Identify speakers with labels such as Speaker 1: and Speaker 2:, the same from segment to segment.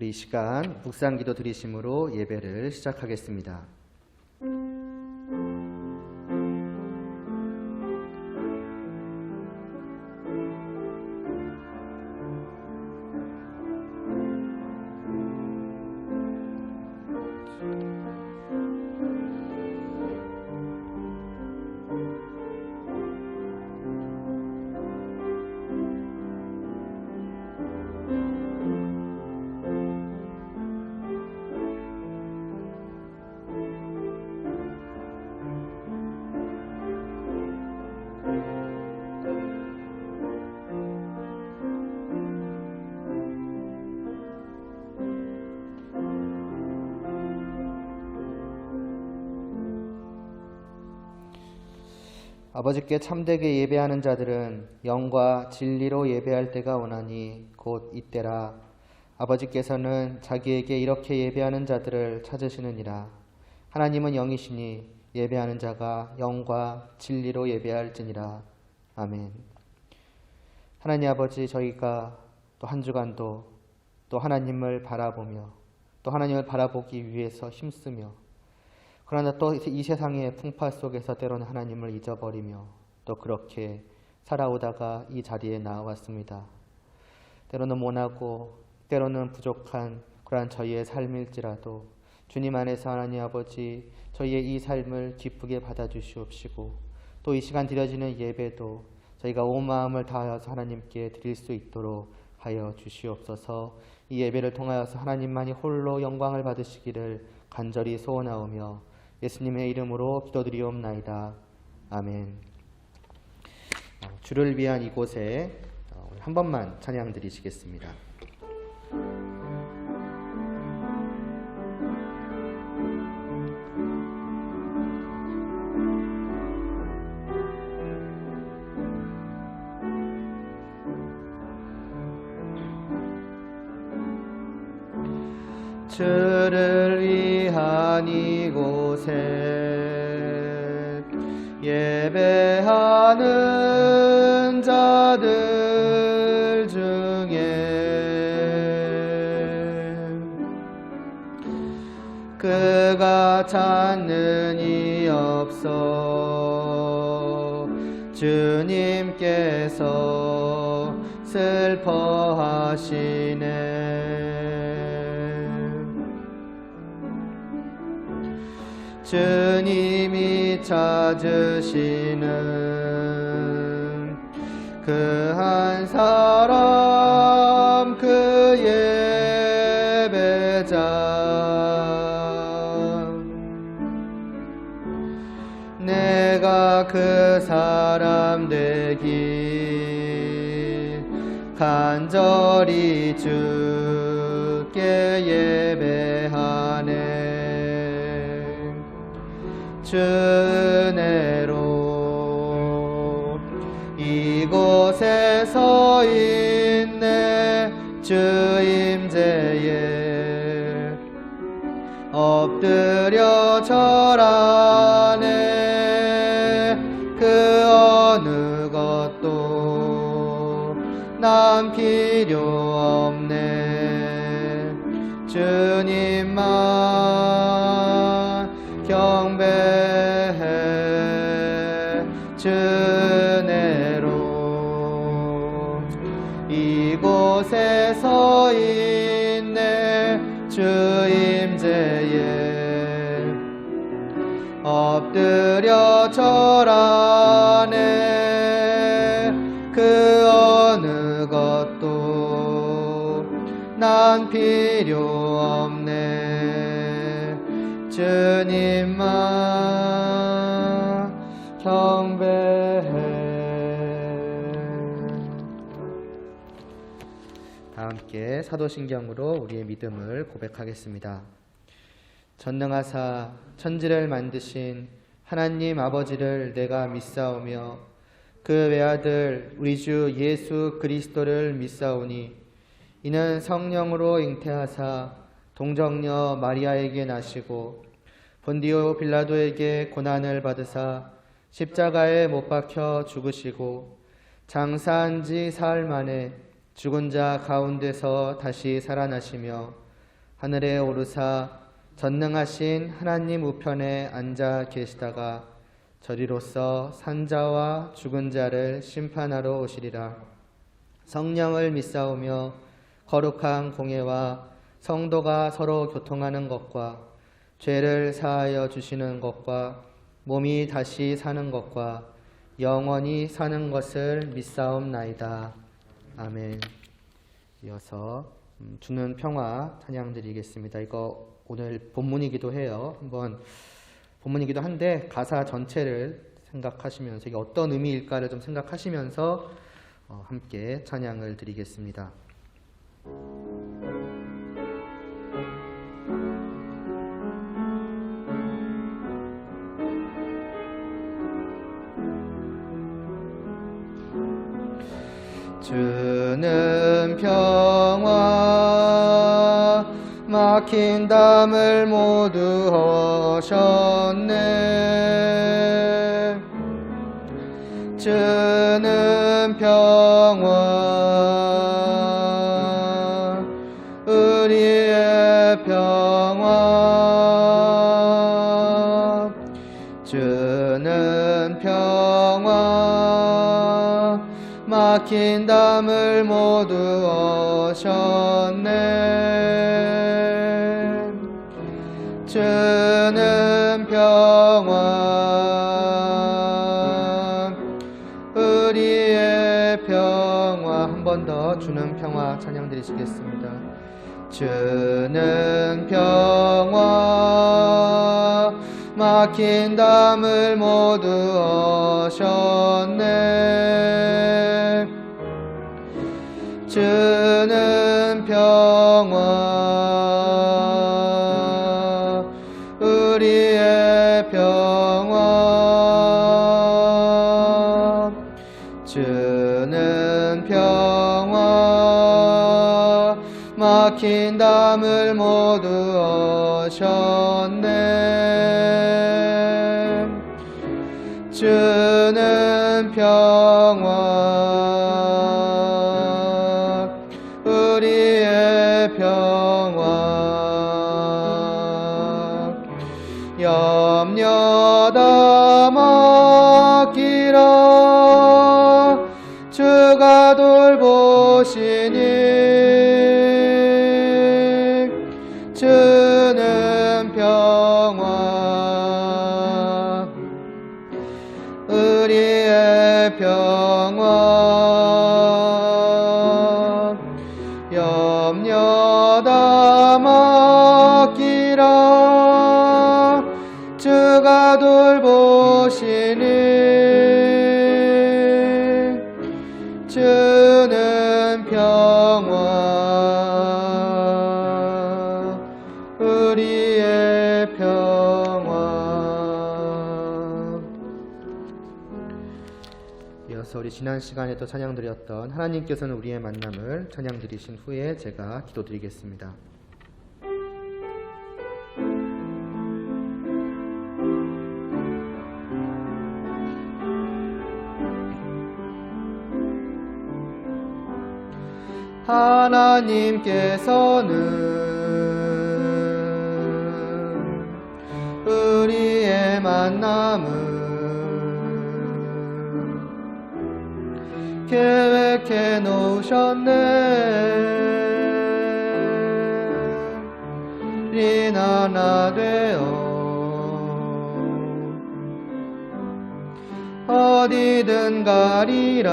Speaker 1: 우리 이 시간 묵상기도 드리심으로 예배를 시작하겠습니다. 아버지께 참되게 예배하는 자들은 영과 진리로 예배할 때가 오나니 곧 이때라. 아버지께서는 자기에게 이렇게 예배하는 자들을 찾으시느니라. 하나님은 영이시니 예배하는 자가 영과 진리로 예배할지니라. 아멘. 하나님 아버지, 저희가 또 한 주간도 또 하나님을 바라보며 또 하나님을 바라보기 위해서 힘쓰며, 그러나 또 이 세상의 풍파 속에서 때로는 하나님을 잊어버리며 또 그렇게 살아오다가 이 자리에 나왔습니다. 때로는 모나고 때로는 부족한 그러한 저희의 삶일지라도 주님 안에서 하나님 아버지, 저희의 이 삶을 기쁘게 받아주시옵시고, 또 이 시간 드려지는 예배도 저희가 온 마음을 다하여서 하나님께 드릴 수 있도록 하여 주시옵소서. 이 예배를 통하여서 하나님만이 홀로 영광을 받으시기를 간절히 소원하오며 예수님의 이름으로 기도드리옵나이다. 아멘. 주를 위한 이곳에 한 번만 찬양 드리시겠습니다. 주를 위한 이곳에 예배하는 자들 중에 그가 찾는 이 없어 주님께서 슬퍼하시네. 주님이 찾으시는 그 한 사람, 그 예배자, 내가 그 사람 되기 간절히 주께 예배하네. 주 은혜로 이곳에 서 있네. 주 임재에 엎드려 절하네. 그 어느 것도 난 필요 없네. 주님만 경배해. 주 은혜로 이곳에 서 있네. 주 임재에 엎드려 절하네. 그 어느 것도 난 필요 없네. 주님만 경배해. 다 함께 사도신경으로 우리의 믿음을 고백하겠습니다. 전능하사 천지를 만드신 하나님 아버지를 내가 믿사오며 그 외아들 우리 주 예수 그리스도를 믿사오니 이는 성령으로 잉태하사 동정녀 마리아에게 나시고 본디오 빌라도에게 고난을 받으사 십자가에 못 박혀 죽으시고 장사한 지 사흘 만에 죽은 자 가운데서 다시 살아나시며 하늘에 오르사 전능하신 하나님 우편에 앉아 계시다가 저리로서 산자와 죽은 자를 심판하러 오시리라. 성령을 믿사오며 거룩한 공예와 성도가 서로 교통하는 것과 죄를 사하여 주시는 것과 몸이 다시 사는 것과 영원히 사는 것을 믿사옵나이다. 아멘. 이어서 주는 평화 찬양 드리겠습니다. 이거 오늘 본문이기도 해요. 한번 본문이기도 한데 가사 전체를 생각하시면서 이게 어떤 의미일까를 좀 생각하시면서 함께 찬양을 드리겠습니다. 주는 평화 막힌 담을 모두 허셨네. 주는 평화 우리의 평화 주는 평화 막힌 담을 모두 허셨네. 주는 평화 우리의 평화. 한 번 더 주는 평화 찬양 드리시겠습니다. 주는 평화 막힌 담을 모두 허셨네. 주는 평화 우리의 평화 주는 평화 막힌 담을 모두 허셨네. 주는 평화 우리의 평화 염려 다 맡기라. 주가 돌보시니 주는 평화 우리의 평화 염려 다 맡기라. 주가 돌보시니 주는 평화 우리의 평화. 이어서 우리 지난 시간에 또 찬양 드렸던 하나님께서는 우리의 만남을 찬양 드리신 후에 제가 기도드리겠습니다. 하나님께서는 우리의 만남을 계획해 놓으셨네. 우린 하나 되어 어디든 가리라.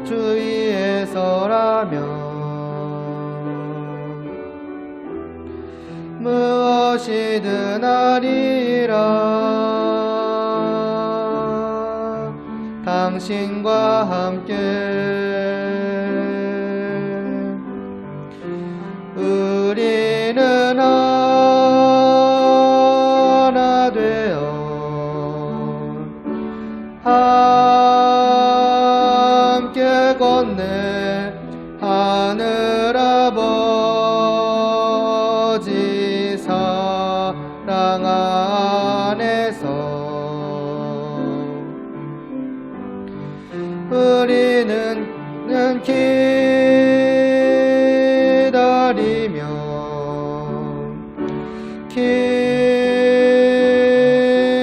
Speaker 1: 주위에서라면 무엇이든 하리라. 당신과 함께 우리는 하나 되어 함께 건네 하늘 아버지 사랑 안에서 우리는 기다리며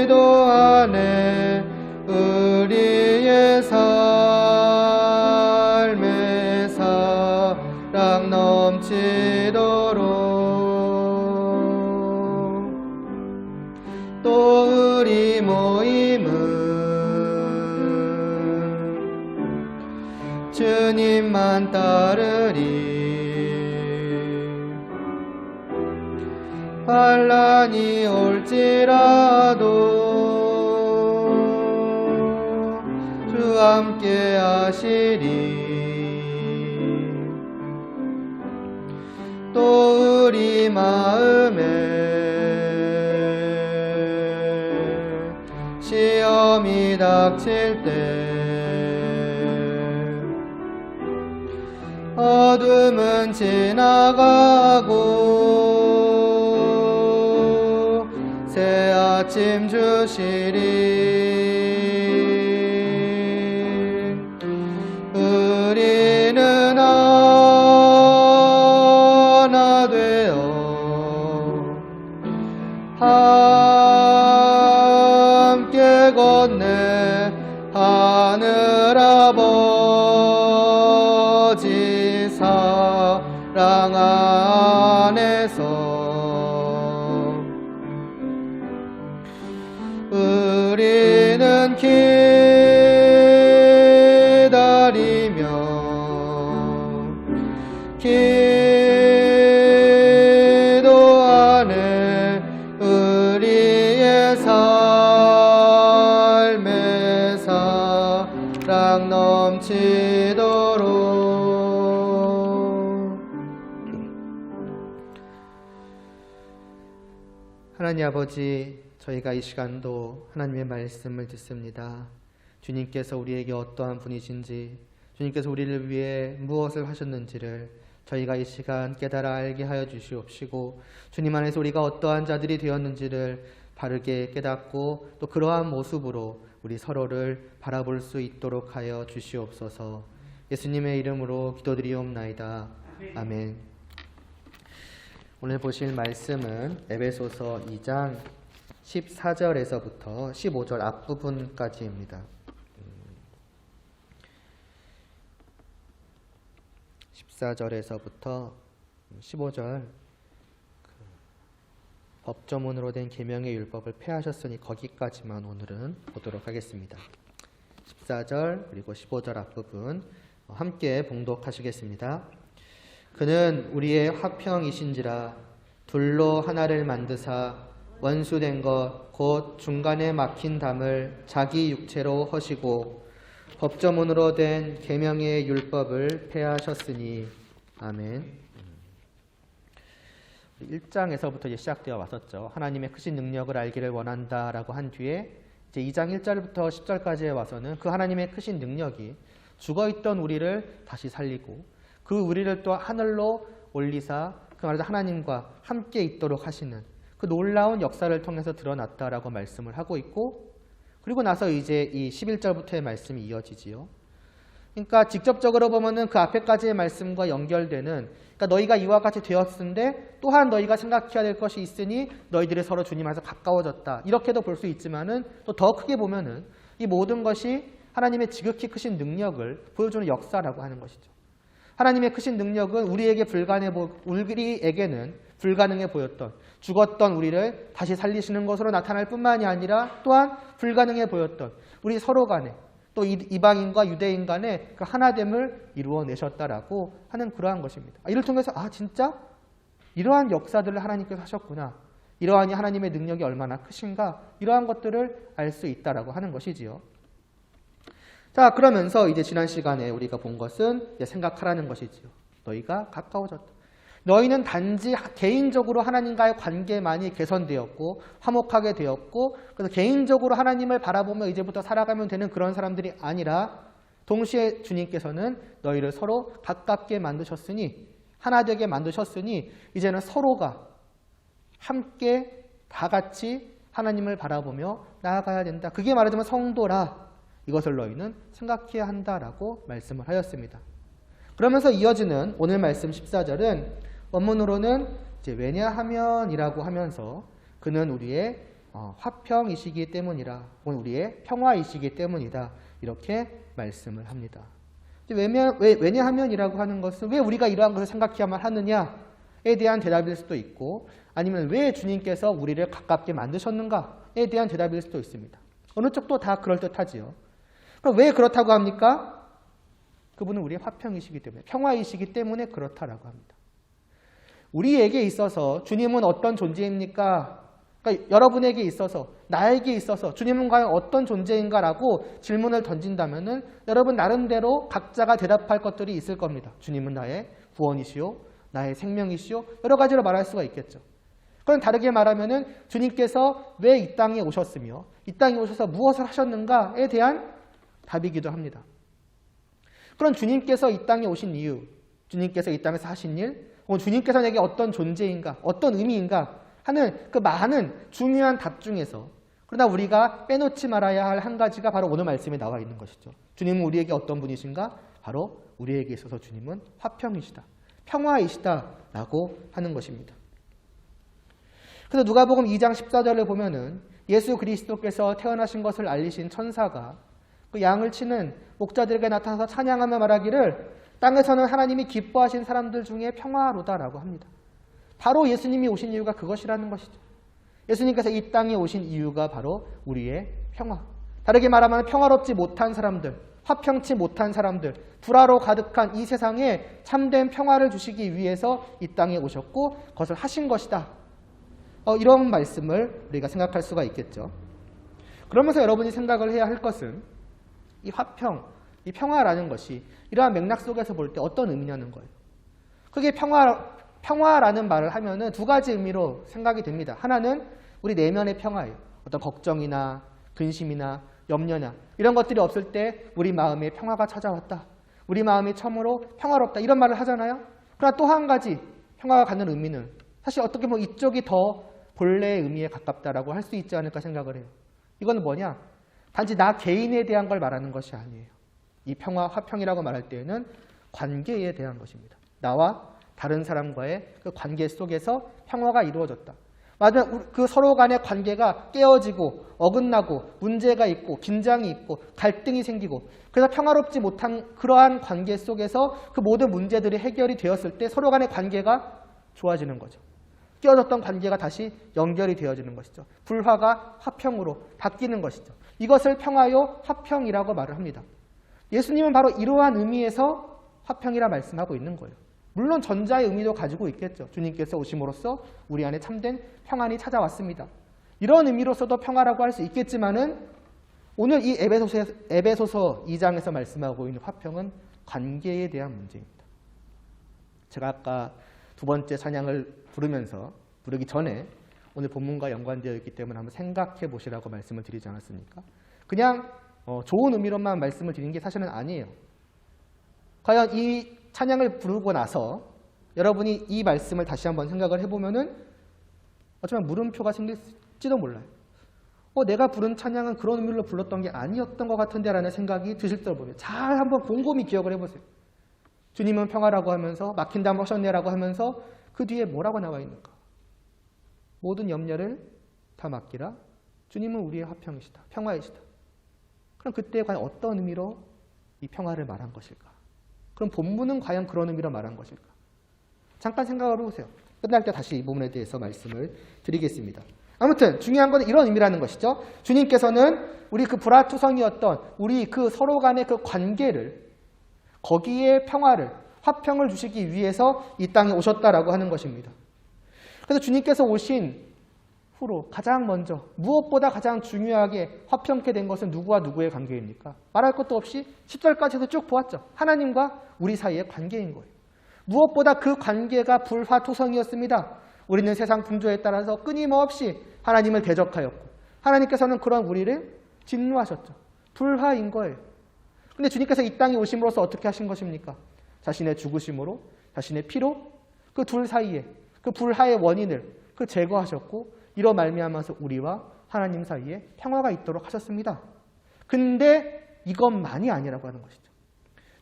Speaker 1: 기도하네. 우리의 삶에 사랑 넘치도록 또 우리 모임은 주님만 따르리. 환난이 올지라도 주 함께 하시리. 또 우리 마음에 시험이 닥칠 때 어둠은 지나가고 새 아침 주시리. 우리는 하나 되어 함께 걷네. 하늘 아버지 사랑 안에서 우리는 기다리며 기도하네. 우리의 삶에 사랑 넘치도록. 하나님 아버지, 저희가 이 시간도 하나님의 말씀을 듣습니다. 주님께서 우리에게 어떠한 분이신지, 주님께서 우리를 위해 무엇을 하셨는지를 저희가 이 시간 깨달아 알게 하여 주시옵시고, 주님 안에서 우리가 어떠한 자들이 되었는지를 바르게 깨닫고 또 그러한 모습으로 우리 서로를 바라볼 수 있도록 하여 주시옵소서. 예수님의 이름으로 기도드리옵나이다. 아멘. 오늘 보실 말씀은 에베소서 2장 14절에서부터 15절 앞부분까지입니다. 14절에서부터 15절 법조문으로 된 계명의 율법을 폐하셨으니 거기까지만 오늘은 보도록 하겠습니다. 14절 그리고 15절 앞부분 함께 봉독하시겠습니다. 그는 우리의 화평이신지라 둘로 하나를 만드사 원수된 것 곧 중간에 막힌 담을 자기 육체로 허시고 법조문으로 된 계명의 율법을 폐하셨으니. 아멘. 1장에서부터 이제 시작되어 왔었죠. 하나님의 크신 능력을 알기를 원한다라고 한 뒤에 이제 2장 1절부터 10절까지에 와서는 그 하나님의 크신 능력이 죽어있던 우리를 다시 살리고 그 우리를 또 하늘로 올리사 그 말해서 하나님과 함께 있도록 하시는 그 놀라운 역사를 통해서 드러났다라고 말씀을 하고 있고, 그리고 나서 이제 이 11절부터의 말씀이 이어지지요. 그러니까 직접적으로 보면은 그 앞에까지의 말씀과 연결되는, 그러니까 너희가 이와 같이 되었는데 또한 너희가 생각해야 될 것이 있으니 너희들이 서로 주님 안에서 가까워졌다, 이렇게도 볼 수 있지만은 또 더 크게 보면은 이 모든 것이 하나님의 지극히 크신 능력을 보여주는 역사라고 하는 것이죠. 하나님의 크신 능력은 우리에게는 불가능해 보였던, 죽었던 우리를 다시 살리시는 것으로 나타날 뿐만이 아니라 또한 불가능해 보였던 우리 서로 간에 또 이방인과 유대인 간에 그 하나됨을 이루어내셨다라고 하는 그러한 것입니다. 이를 통해서 진짜 이러한 역사들을 하나님께서 하셨구나, 이러한 하나님의 능력이 얼마나 크신가, 이러한 것들을 알 수 있다라고 하는 것이지요. 자, 그러면서 이제 지난 시간에 우리가 본 것은 이제 생각하라는 것이지요. 너희가 가까워졌다. 너희는 단지 개인적으로 하나님과의 관계만이 개선되었고 화목하게 되었고, 그래서 개인적으로 하나님을 바라보며 이제부터 살아가면 되는 그런 사람들이 아니라 동시에 주님께서는 너희를 서로 가깝게 만드셨으니, 하나 되게 만드셨으니 이제는 서로가 함께 다 같이 하나님을 바라보며 나아가야 된다. 그게 말하자면 성도라. 이것을 너희는 생각해야 한다라고 말씀을 하였습니다. 그러면서 이어지는 오늘 말씀 14절은 원문으로는 이제 왜냐하면이라고 하면서 그는 우리의 화평이시기 때문이라, 혹은 우리의 평화이시기 때문이다, 이렇게 말씀을 합니다. 왜냐하면이라고 하는 것은 왜 우리가 이러한 것을 생각해야만 하느냐에 대한 대답일 수도 있고, 아니면 왜 주님께서 우리를 가깝게 만드셨는가에 대한 대답일 수도 있습니다. 어느 쪽도 다 그럴듯하지요. 그럼 왜 그렇다고 합니까? 그분은 우리의 화평이시기 때문에, 평화이시기 때문에 그렇다라고 합니다. 우리에게 있어서 주님은 어떤 존재입니까? 그러니까 여러분에게 있어서, 나에게 있어서 주님은 과연 어떤 존재인가라고 질문을 던진다면은 여러분 나름대로 각자가 대답할 것들이 있을 겁니다. 주님은 나의 구원이시오, 나의 생명이시오, 여러 가지로 말할 수가 있겠죠. 그럼 다르게 말하면은 주님께서 왜 이 땅에 오셨으며 이 땅에 오셔서 무엇을 하셨는가에 대한 답이기도 합니다. 그럼 주님께서 이 땅에 오신 이유, 주님께서 이 땅에서 하신 일, 혹은 주님께서 내게 어떤 존재인가, 어떤 의미인가 하는 그 많은 중요한 답 중에서, 그러나 우리가 빼놓지 말아야 할 한 가지가 바로 오늘 말씀에 나와 있는 것이죠. 주님은 우리에게 어떤 분이신가? 바로 우리에게 있어서 주님은 화평이시다, 평화이시다라고 하는 것입니다. 그래서 누가복음 2장 14절을 보면은 예수 그리스도께서 태어나신 것을 알리신 천사가 그 양을 치는 목자들에게 나타나서 찬양하며 말하기를 땅에서는 하나님이 기뻐하신 사람들 중에 평화로다라고 합니다. 바로 예수님이 오신 이유가 그것이라는 것이죠. 예수님께서 이 땅에 오신 이유가 바로 우리의 평화. 다르게 말하면 평화롭지 못한 사람들, 화평치 못한 사람들, 불화로 가득한 이 세상에 참된 평화를 주시기 위해서 이 땅에 오셨고 그것을 하신 것이다. 이런 말씀을 우리가 생각할 수가 있겠죠. 그러면서 여러분이 생각을 해야 할 것은 이 화평, 이 평화라는 것이 이러한 맥락 속에서 볼 때 어떤 의미냐는 거예요. 그게 평화라는 말을 하면은 두 가지 의미로 생각이 됩니다. 하나는 우리 내면의 평화예요. 어떤 걱정이나 근심이나 염려나 이런 것들이 없을 때 우리 마음에 평화가 찾아왔다, 우리 마음이 참으로 평화롭다, 이런 말을 하잖아요. 그러나 또 한 가지 평화가 갖는 의미는 사실 어떻게 보면 이쪽이 더 본래의 의미에 가깝다라고 할 수 있지 않을까 생각을 해요. 이건 뭐냐? 단지 나 개인에 대한 걸 말하는 것이 아니에요. 이 평화, 화평이라고 말할 때에는 관계에 대한 것입니다. 나와 다른 사람과의 그 관계 속에서 평화가 이루어졌다. 맞아, 그 서로 간의 관계가 깨어지고 어긋나고 문제가 있고 긴장이 있고 갈등이 생기고, 그래서 평화롭지 못한 그러한 관계 속에서 그 모든 문제들이 해결이 되었을 때 서로 간의 관계가 좋아지는 거죠. 깨어졌던 관계가 다시 연결이 되어지는 것이죠. 불화가 화평으로 바뀌는 것이죠. 이것을 평화요 화평이라고 말을 합니다. 예수님은 바로 이러한 의미에서 화평이라 말씀하고 있는 거예요. 물론 전자의 의미도 가지고 있겠죠. 주님께서 오심으로써 우리 안에 참된 평안이 찾아왔습니다. 이런 의미로서도 평화라고 할 수 있겠지만은 오늘 이 에베소서 2장에서 말씀하고 있는 화평은 관계에 대한 문제입니다. 제가 아까 두 번째 찬양을 부르기 전에 오늘 본문과 연관되어 있기 때문에 한번 생각해 보시라고 말씀을 드리지 않았습니까? 그냥 좋은 의미로만 말씀을 드리는 게 사실은 아니에요. 과연 이 찬양을 부르고 나서 여러분이 이 말씀을 다시 한번 생각을 해보면은 어쩌면 물음표가 생길지도 몰라요. 내가 부른 찬양은 그런 의미로 불렀던 게 아니었던 것 같은데 라는 생각이 드실 때 보면 잘 한번 곰곰이 기억을 해보세요. 주님은 평화라고 하면서 막힌다 하셨네라고 하면서 그 뒤에 뭐라고 나와 있는가? 모든 염려를 다 맡기라. 주님은 우리의 화평이시다, 평화이시다. 그럼 그때 과연 어떤 의미로 이 평화를 말한 것일까? 그럼 본문은 과연 그런 의미로 말한 것일까? 잠깐 생각을 해보세요. 끝날 때 다시 이 부분에 대해서 말씀을 드리겠습니다. 아무튼 중요한 건 이런 의미라는 것이죠. 주님께서는 우리 그 불화투성이었던 우리 그 서로 간의 그 관계를, 거기에 평화를, 화평을 주시기 위해서 이 땅에 오셨다라고 하는 것입니다. 그래서 주님께서 오신 후로 가장 먼저, 무엇보다 가장 중요하게 화평케 된 것은 누구와 누구의 관계입니까? 말할 것도 없이 10절까지 해서 쭉 보았죠. 하나님과 우리 사이의 관계인 거예요. 무엇보다 그 관계가 불화투성이었습니다. 우리는 세상 풍조에 따라서 끊임없이 하나님을 대적하였고, 하나님께서는 그런 우리를 진노하셨죠. 불화인 거예요. 근데 주님께서 이 땅에 오심으로써 어떻게 하신 것입니까? 자신의 죽으심으로, 자신의 피로 그 둘 사이에 그 불화의 원인을 제거하셨고, 이로 말미암아서 우리와 하나님 사이에 평화가 있도록 하셨습니다. 근데 이것만이 아니라고 하는 것이죠.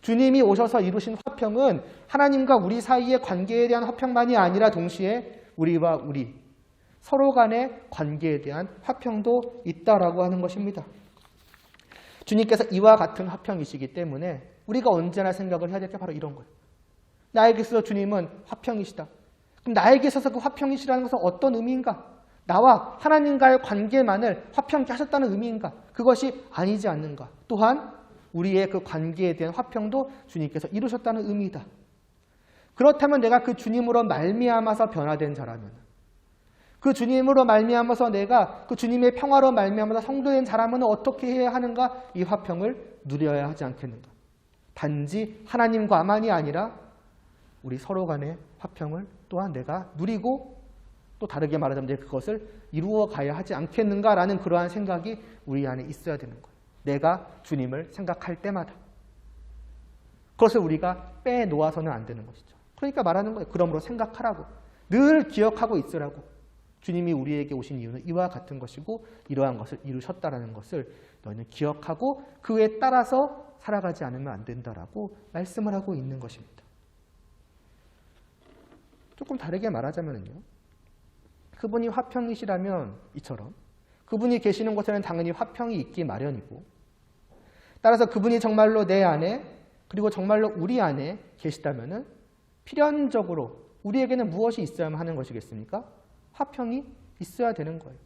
Speaker 2: 주님이 오셔서 이루신 화평은 하나님과 우리 사이의 관계에 대한 화평만이 아니라 동시에 우리와 우리 서로 간의 관계에 대한 화평도 있다라고 하는 것입니다. 주님께서 이와 같은 화평이시기 때문에 우리가 언제나 생각을 해야 될 게 바로 이런 거예요. 나에게 있어서 주님은 화평이시다. 그럼 나에게 있어서 그 화평이시라는 것은 어떤 의미인가? 나와 하나님과의 관계만을 화평케 하셨다는 의미인가? 그것이 아니지 않는가? 또한 우리의 그 관계에 대한 화평도 주님께서 이루셨다는 의미이다. 그렇다면 내가 그 주님으로 말미암아서 변화된 자라면, 그 주님으로 말미암아서 내가 그 주님의 평화로 말미암아서 성도된 자라면 어떻게 해야 하는가? 이 화평을 누려야 하지 않겠는가? 단지 하나님과만이 아니라 우리 서로 간의 화평을 또한 내가 누리고 또 다르게 말하자면 내가 그것을 이루어 가야 하지 않겠는가라는 그러한 생각이 우리 안에 있어야 되는 거예요. 내가 주님을 생각할 때마다. 그것을 우리가 빼놓아서는 안 되는 것이죠. 그러니까 말하는 거예요. 그러므로 생각하라고. 늘 기억하고 있으라고. 주님이 우리에게 오신 이유는 이와 같은 것이고 이러한 것을 이루셨다라는 것을 너희는 기억하고 그에 따라서 살아가지 않으면 안 된다라고 말씀을 하고 있는 것입니다. 조금 다르게 말하자면요. 그분이 화평이시라면 이처럼 그분이 계시는 곳에는 당연히 화평이 있기 마련이고 따라서 그분이 정말로 내 안에 그리고 정말로 우리 안에 계시다면 필연적으로 우리에게는 무엇이 있어야만 하는 것이겠습니까? 화평이 있어야 되는 거예요.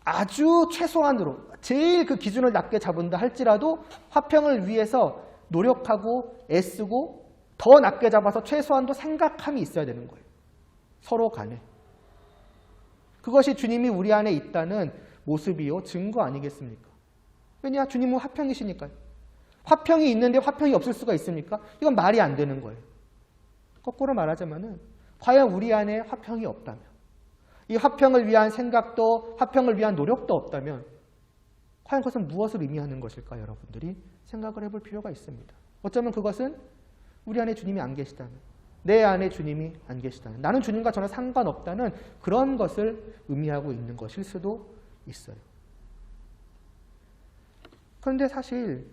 Speaker 2: 아주 최소한으로 제일 그 기준을 낮게 잡은다 할지라도 화평을 위해서 노력하고 애쓰고 더 낮게 잡아서 최소한도 생각함이 있어야 되는 거예요. 서로 간에. 그것이 주님이 우리 안에 있다는 모습이요 증거 아니겠습니까? 왜냐? 주님은 화평이시니까요. 화평이 있는데 화평이 없을 수가 있습니까? 이건 말이 안 되는 거예요. 거꾸로 말하자면 과연 우리 안에 화평이 없다면 이 화평을 위한 생각도 화평을 위한 노력도 없다면 과연 그것은 무엇을 의미하는 것일까? 여러분들이 생각을 해볼 필요가 있습니다. 어쩌면 그것은 우리 안에 주님이 안 계시다면 내 안에 주님이 안 계시다는 나는 주님과 전혀 상관없다는 그런 것을 의미하고 있는 것일 수도 있어요. 그런데 사실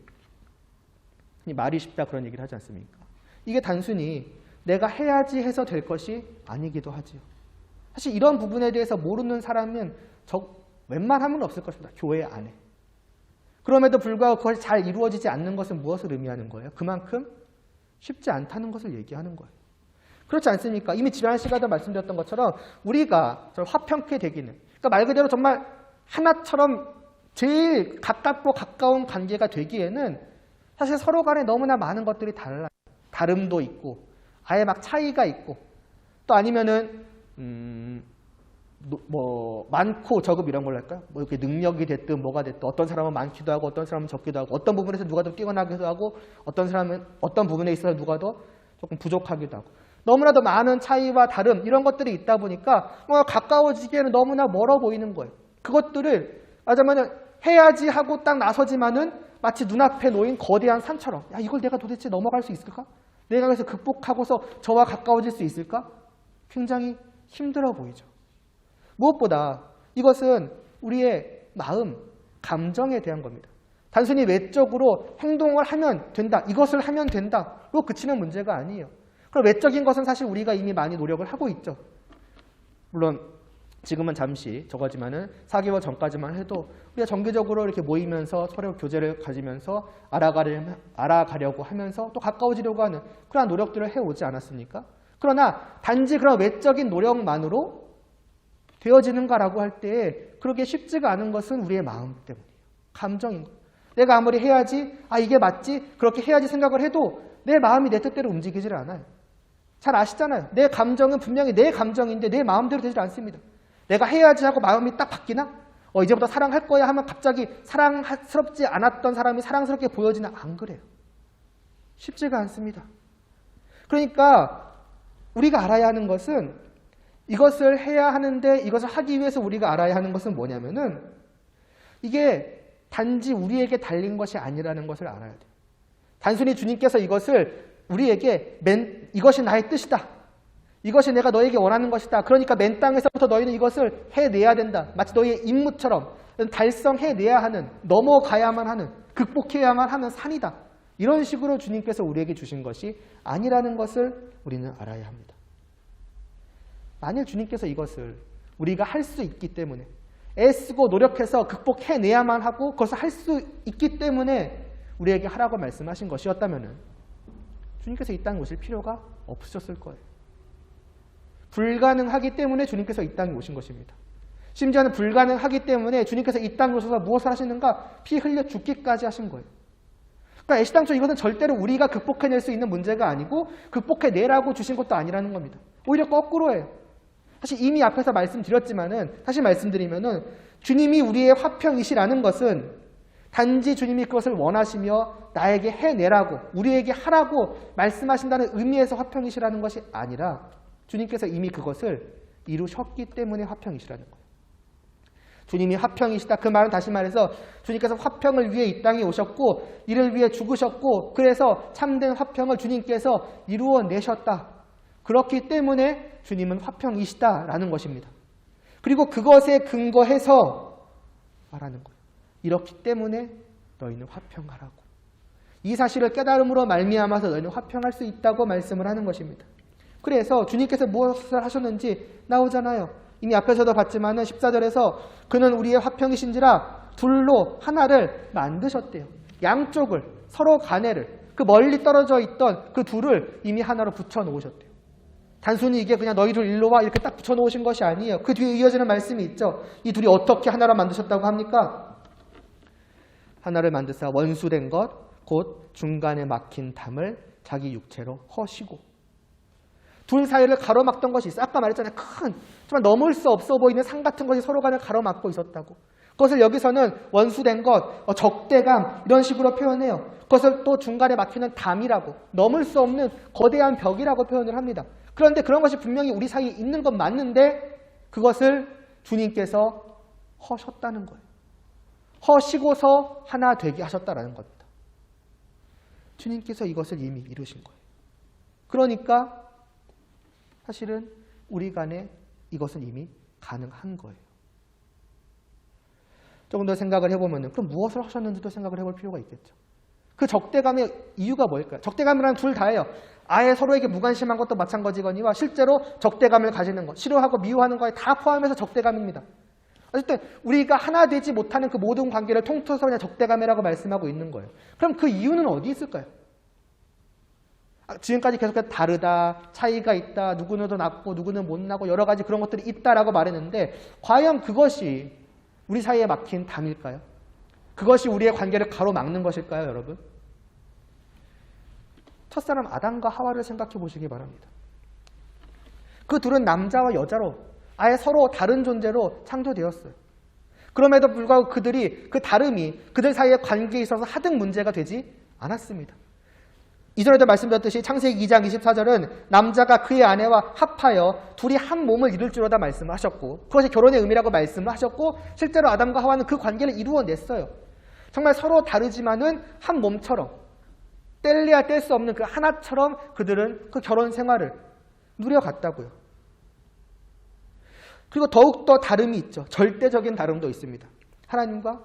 Speaker 2: 말이 쉽다 그런 얘기를 하지 않습니까? 이게 단순히 내가 해야지 해서 될 것이 아니기도 하지요. 사실 이런 부분에 대해서 모르는 사람은 웬만하면 없을 것입니다. 교회 안에. 그럼에도 불구하고 그것이 잘 이루어지지 않는 것은 무엇을 의미하는 거예요? 그만큼 쉽지 않다는 것을 얘기하는 거예요. 그렇지 않습니까? 이미 지난 시간에도 말씀드렸던 것처럼 우리가 화평케 되기는 그러니까 말 그대로 정말 하나처럼 제일 가깝고 가까운 관계가 되기에는 사실 서로 간에 너무나 많은 것들이 달라요. 다름도 있고 아예 막 차이가 있고 또 아니면은 뭐 많고 적음 이런 걸로 할까요? 뭐 이렇게 능력이 됐든 뭐가 됐든 어떤 사람은 많기도 하고 어떤 사람은 적기도 하고 어떤 부분에서 누가 더 뛰어나기도 하고 어떤 사람은 어떤 부분에 있어서 누가 더 조금 부족하기도 하고 너무나도 많은 차이와 다름 이런 것들이 있다 보니까 가까워지기에는 너무나 멀어 보이는 거예요. 그것들을 말하자면 해야지 하고 딱 나서지만은 마치 눈앞에 놓인 거대한 산처럼 야 이걸 내가 도대체 넘어갈 수 있을까? 내가 그래서 극복하고서 저와 가까워질 수 있을까? 굉장히 힘들어 보이죠. 무엇보다 이것은 우리의 마음, 감정에 대한 겁니다. 단순히 외적으로 행동을 하면 된다, 이것을 하면 된다로 그치는 문제가 아니에요. 그럼 외적인 것은 사실 우리가 이미 많이 노력을 하고 있죠. 물론 지금은 잠시 저거지만은 4개월 전까지만 해도 우리가 정기적으로 이렇게 모이면서 서로 교제를 가지면서 알아가려고 하면서 또 가까워지려고 하는 그러한 노력들을 해오지 않았습니까? 그러나 단지 그런 외적인 노력만으로 되어지는가라고 할 때 그렇게 쉽지가 않은 것은 우리의 마음 때문이에요. 감정인 거예요. 내가 아무리 해야지, 이게 맞지, 그렇게 해야지 생각을 해도 내 마음이 내 뜻대로 움직이질 않아요. 잘 아시잖아요. 내 감정은 분명히 내 감정인데 내 마음대로 되질 않습니다. 내가 해야지 하고 마음이 딱 바뀌나? 이제부터 사랑할 거야 하면 갑자기 사랑스럽지 않았던 사람이 사랑스럽게 보여지나? 안 그래요. 쉽지가 않습니다. 그러니까 우리가 알아야 하는 것은 이것을 해야 하는데 이것을 하기 위해서 우리가 알아야 하는 것은 뭐냐면은 이게 단지 우리에게 달린 것이 아니라는 것을 알아야 돼요. 단순히 주님께서 이것을 우리에게 이것이 나의 뜻이다. 이것이 내가 너에게 원하는 것이다. 그러니까 맨 땅에서부터 너희는 이것을 해내야 된다. 마치 너희의 임무처럼 달성해내야 하는, 넘어가야만 하는, 극복해야만 하는 산이다. 이런 식으로 주님께서 우리에게 주신 것이 아니라는 것을 우리는 알아야 합니다. 만일 주님께서 이것을 우리가 할 수 있기 때문에 애쓰고 노력해서 극복해내야만 하고 그것을 할 수 있기 때문에 우리에게 하라고 말씀하신 것이었다면 주님께서 이 땅에 오실 필요가 없으셨을 거예요. 불가능하기 때문에 주님께서 이 땅에 오신 것입니다. 심지어는 불가능하기 때문에 주님께서 이 땅에 오셔서 무엇을 하시는가? 피 흘려 죽기까지 하신 거예요. 그러니까 애시당초 이것은 절대로 우리가 극복해낼 수 있는 문제가 아니고 극복해내라고 주신 것도 아니라는 겁니다. 오히려 거꾸로예요. 사실 이미 앞에서 말씀드렸지만은 다시 말씀드리면은 주님이 우리의 화평이시라는 것은 단지 주님이 그것을 원하시며 나에게 해내라고 우리에게 하라고 말씀하신다는 의미에서 화평이시라는 것이 아니라 주님께서 이미 그것을 이루셨기 때문에 화평이시라는 거예요. 주님이 화평이시다. 그 말은 다시 말해서 주님께서 화평을 위해 이 땅에 오셨고 이를 위해 죽으셨고 그래서 참된 화평을 주님께서 이루어내셨다. 그렇기 때문에 주님은 화평이시다라는 것입니다. 그리고 그것에 근거해서 말하는 거예요. 이렇기 때문에 너희는 화평하라고. 이 사실을 깨달음으로 말미암아서 너희는 화평할 수 있다고 말씀을 하는 것입니다. 그래서 주님께서 무엇을 하셨는지 나오잖아요. 이미 앞에서도 봤지만은 14절에서 그는 우리의 화평이신지라 둘로 하나를 만드셨대요. 양쪽을 서로 간에를 그 멀리 떨어져 있던 그 둘을 이미 하나로 붙여 놓으셨대요. 단순히 이게 그냥 너희들 일로 와 이렇게 딱 붙여 놓으신 것이 아니에요. 그 뒤에 이어지는 말씀이 있죠. 이 둘이 어떻게 하나로 만드셨다고 합니까? 하나를 만드사 원수된 것 곧 중간에 막힌 담을 자기 육체로 허시고. 둘 사이를 가로막던 것이 있어요. 아까 말했잖아요. 큰 정말 넘을 수 없어 보이는 산 같은 것이 서로 간을 가로막고 있었다고. 그것을 여기서는 원수된 것, 적대감 이런 식으로 표현해요. 그것을 또 중간에 막히는 담이라고, 넘을 수 없는 거대한 벽이라고 표현을 합니다. 그런데 그런 것이 분명히 우리 사이에 있는 건 맞는데 그것을 주님께서 허셨다는 거예요. 허시고서 하나 되게 하셨다라는 겁니다. 주님께서 이것을 이미 이루신 거예요. 그러니까 사실은 우리 간에 이것은 이미 가능한 거예요. 조금 더 생각을 해보면 그럼 무엇을 하셨는지도 생각을 해볼 필요가 있겠죠. 그 적대감의 이유가 뭘까요? 적대감이란 둘 다예요. 아예 서로에게 무관심한 것도 마찬가지거니와 실제로 적대감을 가지는 것, 싫어하고 미워하는 거에 다 포함해서 적대감입니다. 어쨌든 우리가 하나 되지 못하는 그 모든 관계를 통틀어서 그냥 적대감이라고 말씀하고 있는 거예요. 그럼 그 이유는 어디 있을까요? 지금까지 계속해서 다르다, 차이가 있다, 누구는 더 낫고 누구는 못 나고 여러 가지 그런 것들이 있다라고 말했는데 과연 그것이 우리 사이에 막힌 담일까요? 그것이 우리의 관계를 가로막는 것일까요, 여러분? 첫사람 아담과 하와를 생각해 보시기 바랍니다. 그 둘은 남자와 여자로 아예 서로 다른 존재로 창조되었어요. 그럼에도 불구하고 그들이 그 다름이 그들 사이의 관계에 있어서 하등 문제가 되지 않았습니다. 이전에도 말씀드렸듯이 창세기 2장 24절은 남자가 그의 아내와 합하여 둘이 한 몸을 이룰 줄로다 말씀을 하셨고 그것이 결혼의 의미라고 말씀을 하셨고 실제로 아담과 하와는 그 관계를 이루어냈어요. 정말 서로 다르지만은 한 몸처럼 뗄래야 뗄 수 없는 그 하나처럼 그들은 그 결혼 생활을 누려갔다고요. 그리고 더욱더 다름이 있죠. 절대적인 다름도 있습니다. 하나님과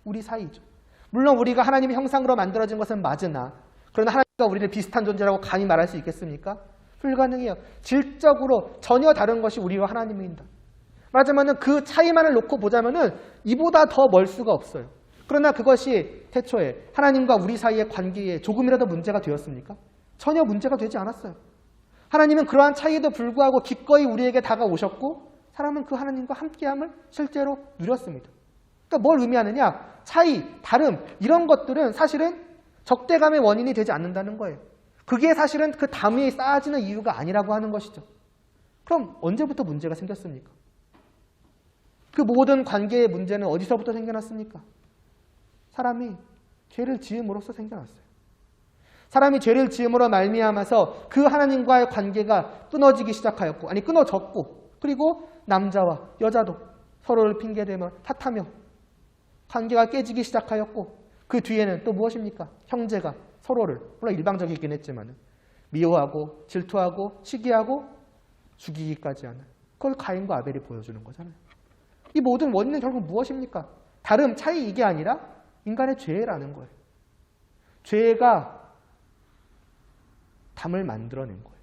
Speaker 2: 우리 사이죠. 물론 우리가 하나님의 형상으로 만들어진 것은 맞으나 그러나 하나님과 우리를 비슷한 존재라고 감히 말할 수 있겠습니까? 불가능해요. 질적으로 전혀 다른 것이 우리와 하나님입니다. 말하자면 그 차이만을 놓고 보자면 이보다 더 멀 수가 없어요. 그러나 그것이 태초에 하나님과 우리 사이의 관계에 조금이라도 문제가 되었습니까? 전혀 문제가 되지 않았어요. 하나님은 그러한 차이에도 불구하고 기꺼이 우리에게 다가오셨고 사람은 그 하나님과 함께함을 실제로 누렸습니다. 그러니까 뭘 의미하느냐? 차이, 다름 이런 것들은 사실은 적대감의 원인이 되지 않는다는 거예요. 그게 사실은 그 담 위에 쌓아지는 이유가 아니라고 하는 것이죠. 그럼 언제부터 문제가 생겼습니까? 그 모든 관계의 문제는 어디서부터 생겨났습니까? 사람이 죄를 지음으로써 생겨났어요. 사람이 죄를 지음으로 말미암아서 그 하나님과의 관계가 끊어지기 시작하였고 아니 끊어졌고 그리고 남자와 여자도 서로를 핑계대며 탓하며 관계가 깨지기 시작하였고 그 뒤에는 또 무엇입니까? 형제가 서로를 물론 일방적이긴 했지만 미워하고 질투하고 시기하고 죽이기까지 하는 그걸 가인과 아벨이 보여주는 거잖아요. 이 모든 원인은 결국 무엇입니까? 다름, 차이 이게 아니라 인간의 죄라는 거예요. 죄가 담을 만들어낸 거예요.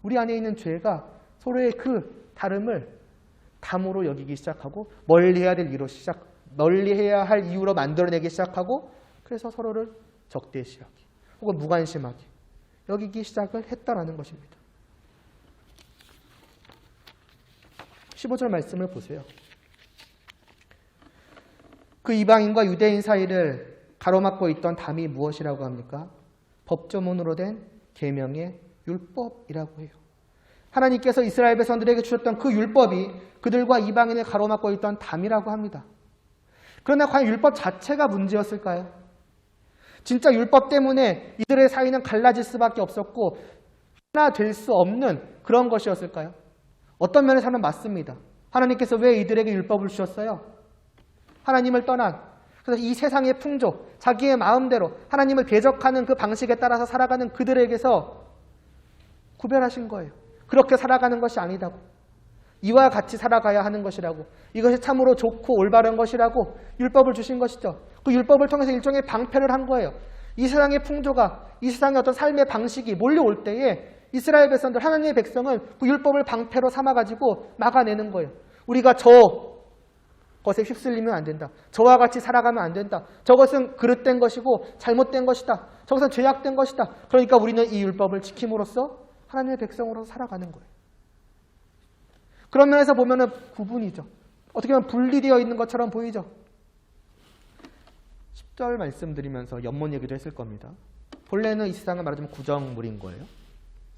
Speaker 2: 우리 안에 있는 죄가 서로의 그 다름을 담으로 여기기 시작하고 멀리해야 할 이유로 만들어내기 시작하고 그래서 서로를 적대시하기 혹은 무관심하게 여기기 시작을 했다라는 것입니다. 15절 말씀을 보세요. 그 이방인과 유대인 사이를 가로막고 있던 담이 무엇이라고 합니까? 법조문으로 된 계명의 율법이라고 해요. 하나님께서 이스라엘 백성들에게 주셨던 그 율법이 그들과 이방인을 가로막고 있던 담이라고 합니다. 그러나 과연 율법 자체가 문제였을까요? 진짜 율법 때문에 이들의 사이는 갈라질 수밖에 없었고 하나 될 수 없는 그런 것이었을까요? 어떤 면에서는 맞습니다. 하나님께서 왜 이들에게 율법을 주셨어요? 하나님을 떠난 그래서 이 세상의 풍조, 자기의 마음대로 하나님을 대적하는 그 방식에 따라서 살아가는 그들에게서 구별하신 거예요. 그렇게 살아가는 것이 아니다고. 이와 같이 살아가야 하는 것이라고. 이것이 참으로 좋고 올바른 것이라고 율법을 주신 것이죠. 그 율법을 통해서 일종의 방패를 한 거예요. 이 세상의 풍조가, 이 세상의 어떤 삶의 방식이 몰려올 때에 이스라엘 백성들, 하나님의 백성은 그 율법을 방패로 삼아가지고 막아내는 거예요. 우리가 저것에 휩쓸리면 안 된다. 저와 같이 살아가면 안 된다. 저것은 그릇된 것이고 잘못된 것이다. 저것은 죄악된 것이다. 그러니까 우리는 이 율법을 지킴으로써 하나님의 백성으로 살아가는 거예요. 그런 면에서 보면은 구분이죠. 어떻게 보면 분리되어 있는 것처럼 보이죠. 10절 말씀드리면서 연못 얘기도 했을 겁니다. 본래는 이 세상은 말하자면 구정물인 거예요.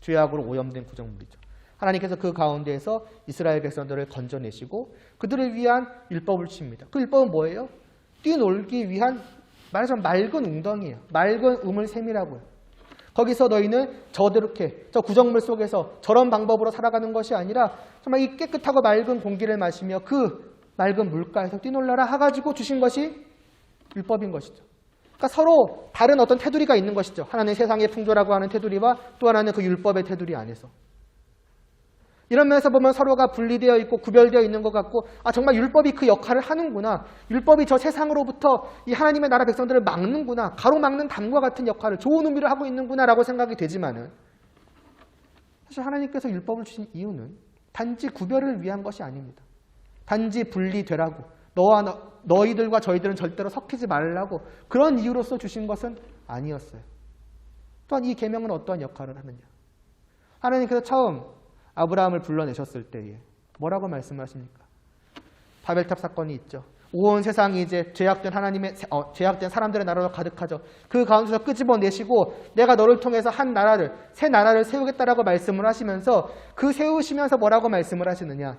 Speaker 2: 죄악으로 오염된 구정물이죠. 하나님께서 그 가운데에서 이스라엘 백성들을 건져내시고 그들을 위한 율법을 주십니다. 그 율법은 뭐예요? 뛰놀기 위한 말하자면 맑은 웅덩이에요. 맑은 우물샘이라고요. 거기서 너희는 저렇게 저 구정물 속에서 저런 방법으로 살아가는 것이 아니라 정말 이 깨끗하고 맑은 공기를 마시며 그 맑은 물가에서 뛰놀라라 해가지고 주신 것이 율법인 것이죠. 그러니까 서로 다른 어떤 테두리가 있는 것이죠. 하나는 세상의 풍조라고 하는 테두리와 또 하나는 그 율법의 테두리 안에서. 이런 면에서 보면 서로가 분리되어 있고 구별되어 있는 것 같고 정말 율법이 그 역할을 하는구나. 율법이 저 세상으로부터 이 하나님의 나라 백성들을 막는구나. 가로막는 담과 같은 역할을 좋은 의미를 하고 있는구나 라고 생각이 되지만은 사실 하나님께서 율법을 주신 이유는 단지 구별을 위한 것이 아닙니다. 단지 분리되라고 너희들과 저희들은 절대로 섞이지 말라고 그런 이유로서 주신 것은 아니었어요. 또한 이 계명은 어떠한 역할을 하느냐. 하나님께서 처음 아브라함을 불러내셨을 때에 뭐라고 말씀하십니까? 바벨탑 사건이 있죠. 온 세상이 이제 죄악된 죄악된 사람들의 나라로 가득하죠. 그 가운데서 끄집어내시고 내가 너를 통해서 새 나라를 세우겠다라고 말씀을 하시면서 그 세우시면서 뭐라고 말씀을 하시느냐?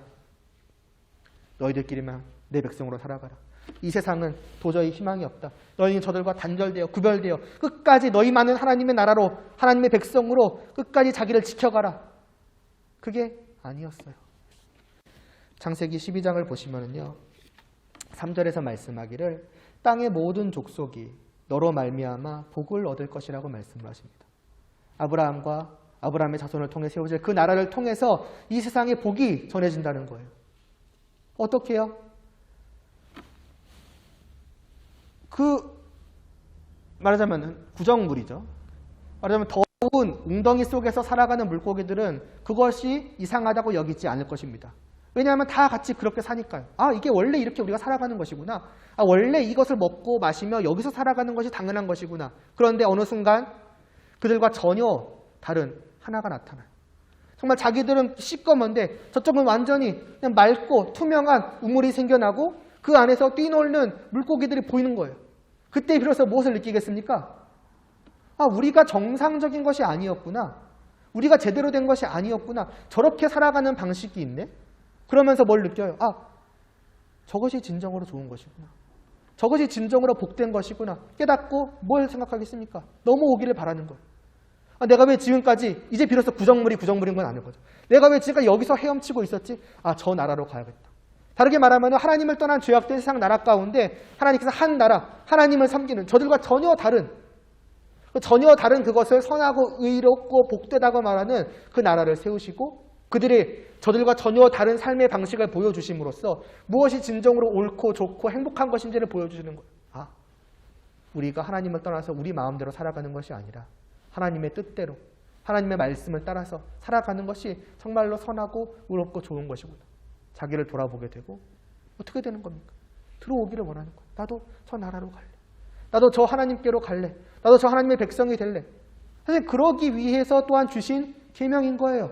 Speaker 2: 너희들끼리만 내 백성으로 살아가라. 이 세상은 도저히 희망이 없다. 너희는 저들과 단절되어 구별되어 끝까지 너희만은 하나님의 나라로 하나님의 백성으로 끝까지 자기를 지켜가라. 그게 아니었어요. 창세기 12장을 보시면은요. 3절에서 말씀하기를 땅의 모든 족속이 너로 말미암아 복을 얻을 것이라고 말씀을 하십니다. 아브라함의 자손을 통해 세워질 그 나라를 통해서 이 세상에 복이 전해진다는 거예요. 어떻게 해요? 말하자면 구정물이죠. 말하자면 더운 웅덩이 속에서 살아가는 물고기들은 그것이 이상하다고 여기지 않을 것입니다. 왜냐하면 다 같이 그렇게 사니까요. 이게 원래 이렇게 우리가 살아가는 것이구나. 원래 이것을 먹고 마시며 여기서 살아가는 것이 당연한 것이구나. 그런데 어느 순간 그들과 전혀 다른 하나가 나타나요. 정말 자기들은 시꺼먼데 저쪽은 완전히 그냥 맑고 투명한 우물이 생겨나고 그 안에서 뛰놀는 물고기들이 보이는 거예요. 그때 비로소 무엇을 느끼겠습니까? 우리가 정상적인 것이 아니었구나. 우리가 제대로 된 것이 아니었구나. 저렇게 살아가는 방식이 있네. 그러면서 뭘 느껴요? 저것이 진정으로 좋은 것이구나. 저것이 진정으로 복된 것이구나. 깨닫고 뭘 생각하겠습니까? 넘어오기를 바라는 거예요. 내가 왜 지금까지 이제 비로소 구정물인 건 아닐 거죠. 내가 왜 지금까지 여기서 헤엄치고 있었지? 저 나라로 가야겠다. 다르게 말하면 하나님을 떠난 죄악된 세상 나라 가운데 하나님께서 한 나라, 하나님을 섬기는 저들과 전혀 다른 그것을 선하고 의롭고 복되다고 말하는 그 나라를 세우시고 그들이 저들과 전혀 다른 삶의 방식을 보여주심으로써 무엇이 진정으로 옳고 좋고 행복한 것인지를 보여주시는 거예요. 우리가 하나님을 떠나서 우리 마음대로 살아가는 것이 아니라 하나님의 뜻대로 하나님의 말씀을 따라서 살아가는 것이 정말로 선하고 의롭고 좋은 것이구나. 자기를 돌아보게 되고 어떻게 되는 겁니까? 들어오기를 원하는 거예요. 나도 저 나라로 갈래. 나도 저 하나님께로 갈래. 나도 저 하나님의 백성이 될래. 사실 그러기 위해서 또한 주신 계명인 거예요.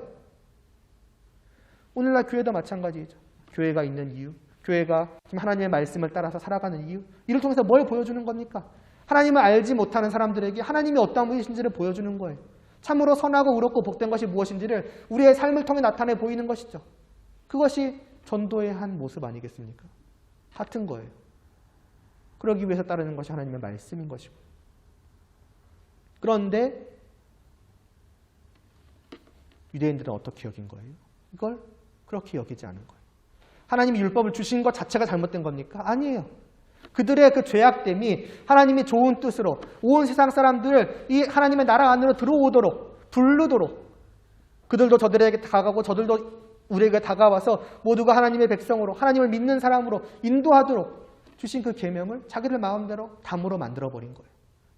Speaker 2: 오늘날 교회도 마찬가지죠. 교회가 있는 이유, 교회가 지금 하나님의 말씀을 따라서 살아가는 이유, 이를 통해서 뭘 보여주는 겁니까? 하나님을 알지 못하는 사람들에게 하나님이 어떤 분이신지를 보여주는 거예요. 참으로 선하고 의롭고 복된 것이 무엇인지를 우리의 삶을 통해 나타내 보이는 것이죠. 그것이 전도의 한 모습 아니겠습니까? 같은 거예요. 그러기 위해서 따르는 것이 하나님의 말씀인 것이고. 그런데 유대인들은 어떻게 여긴 거예요? 이걸 그렇게 여기지 않은 거예요. 하나님이 율법을 주신 것 자체가 잘못된 겁니까? 아니에요. 그들의 그 죄악됨이 하나님이 좋은 뜻으로 온 세상 사람들을 이 하나님의 나라 안으로 들어오도록 부르도록 그들도 저들에게 다가가고 저들도 우리에게 다가와서 모두가 하나님의 백성으로 하나님을 믿는 사람으로 인도하도록 주신 그 계명을 자기들 마음대로 담으로 만들어버린 거예요.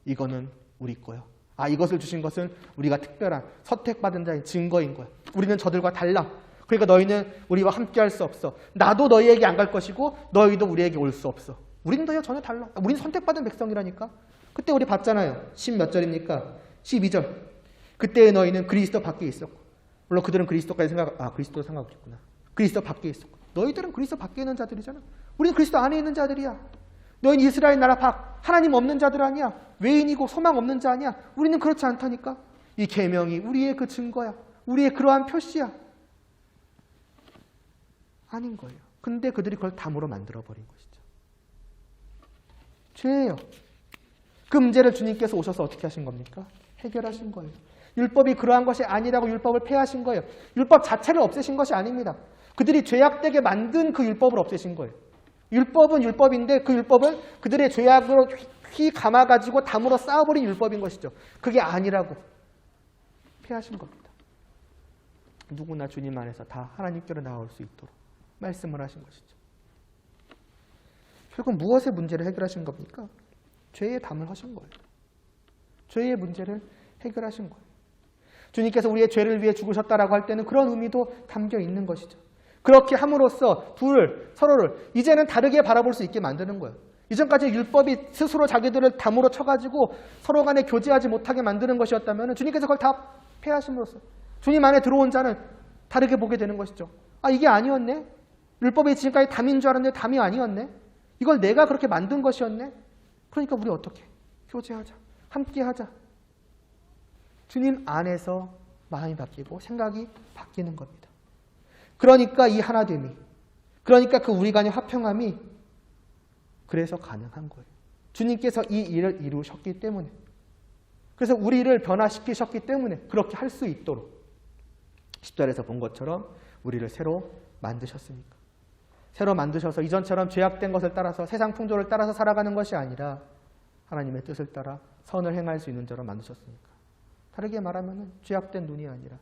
Speaker 2: 이거는 우리 거요. 이것을 주신 것은 우리가 특별한 선택받은 자의 증거인 거야. 우리는 저들과 달라. 그러니까 너희는 우리와 함께할 수 없어. 나도 너희에게 안 갈 것이고 너희도 우리에게 올 수 없어. 우리는 너희와 전혀 달라. 우리는 선택받은 백성이라니까. 그때 우리 봤잖아요. 10 몇 절입니까? 12절. 그때의 너희는 그리스도 밖에 있었고. 물론 그들은 그리스도까지 그리스도 생각했구나. 그리스도 밖에 있었고. 너희들은 그리스도 밖에 있는 자들이잖아. 우리는 그리스도 안에 있는 자들이야. 너희는 이스라엘 나라 밖, 하나님 없는 자들 아니야. 외인이고 소망 없는 자 아니야. 우리는 그렇지 않다니까. 이 계명이 우리의 그 증거야. 우리의 그러한 표시야. 아닌 거예요. 근데 그들이 그걸 담으로 만들어버린 것이죠. 죄예요. 그 문제를 주님께서 오셔서 어떻게 하신 겁니까? 해결하신 거예요. 율법이 그러한 것이 아니라고 율법을 폐하신 거예요. 율법 자체를 없애신 것이 아닙니다. 그들이 죄악되게 만든 그 율법을 없애신 거예요. 율법은 율법인데 그 율법은 그들의 죄악으로 휘 감아가지고 담으로 쌓아버린 율법인 것이죠. 그게 아니라고 폐하신 겁니다. 누구나 주님 안에서 다 하나님께로 나올 수 있도록 말씀을 하신 것이죠. 결국 무엇의 문제를 해결하신 겁니까? 죄의 담을 하신 거예요. 죄의 문제를 해결하신 거예요. 주님께서 우리의 죄를 위해 죽으셨다라고 할 때는 그런 의미도 담겨 있는 것이죠. 그렇게 함으로써 서로를 이제는 다르게 바라볼 수 있게 만드는 거예요. 이전까지 율법이 스스로 자기들을 담으로 쳐가지고 서로 간에 교제하지 못하게 만드는 것이었다면 주님께서 그걸 다 폐하심으로써 주님 안에 들어온 자는 다르게 보게 되는 것이죠. 이게 아니었네? 율법이 지금까지 담인 줄 알았는데 담이 아니었네? 이걸 내가 그렇게 만든 것이었네? 그러니까 우리 어떻게? 교제하자. 함께하자. 주님 안에서 마음이 바뀌고 생각이 바뀌는 겁니다. 그러니까 이 하나됨이, 그러니까 그 우리 간의 화평함이 그래서 가능한 거예요. 주님께서 이 일을 이루셨기 때문에, 그래서 우리를 변화시키셨기 때문에 그렇게 할 수 있도록 10절에서 본 것처럼 우리를 새로 만드셨으니까. 새로 만드셔서 이전처럼 죄악된 것을 따라서 세상 풍조를 따라서 살아가는 것이 아니라 하나님의 뜻을 따라 선을 행할 수 있는 자로 만드셨으니까. 다르게 말하면 죄악된 눈이 아니라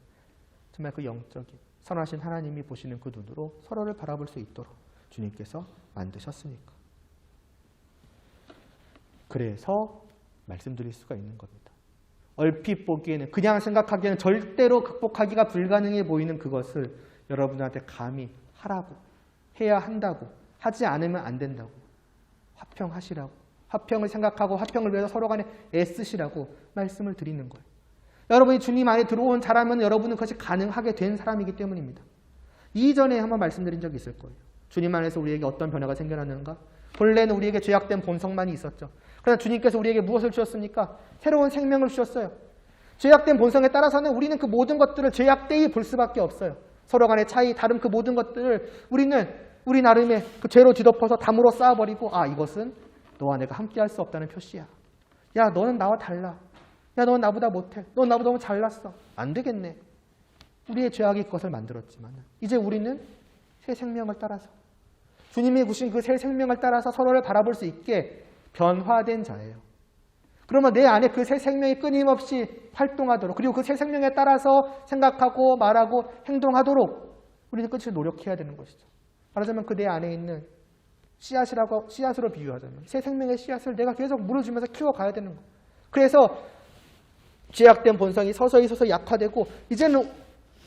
Speaker 2: 정말 그 영적인 선하신 하나님이 보시는 그 눈으로 서로를 바라볼 수 있도록 주님께서 만드셨으니까. 그래서 말씀드릴 수가 있는 겁니다. 얼핏 보기에는, 그냥 생각하기에는 절대로 극복하기가 불가능해 보이는 그것을 여러분한테 감히 하라고, 해야 한다고, 하지 않으면 안 된다고, 화평하시라고, 화평을 생각하고 화평을 위해서 서로 간에 애쓰시라고 말씀을 드리는 거예요. 여러분이 주님 안에 들어온 자라면 여러분은 그것이 가능하게 된 사람이기 때문입니다. 이전에 한번 말씀드린 적이 있을 거예요. 주님 안에서 우리에게 어떤 변화가 생겨났는가? 본래는 우리에게 죄악된 본성만이 있었죠. 그러나 주님께서 우리에게 무엇을 주셨습니까? 새로운 생명을 주셨어요. 죄악된 본성에 따라서는 우리는 그 모든 것들을 죄악되이 볼 수밖에 없어요. 서로 간의 차이, 다른 그 모든 것들을 우리는 우리 나름의 그 죄로 뒤덮어서 담으로 쌓아버리고, 이것은 너와 내가 함께할 수 없다는 표시야. 야, 너는 나와 달라. 야, 넌 나보다 못해. 넌 나보다 너무 잘났어. 안 되겠네. 우리의 죄악이 그것을 만들었지만 이제 우리는 새 생명을 따라서, 주님이 주신 그 새 생명을 따라서 서로를 바라볼 수 있게 변화된 자예요. 그러면 내 안에 그 새 생명이 끊임없이 활동하도록, 그리고 그 새 생명에 따라서 생각하고 말하고 행동하도록 우리는 끝을 노력해야 되는 것이죠. 말하자면 그 내 안에 있는 씨앗으로 비유하자면 새 생명의 씨앗을 내가 계속 물을 주면서 키워가야 되는 거예요. 그래서 죄악된 본성이 서서히 약화되고 이제는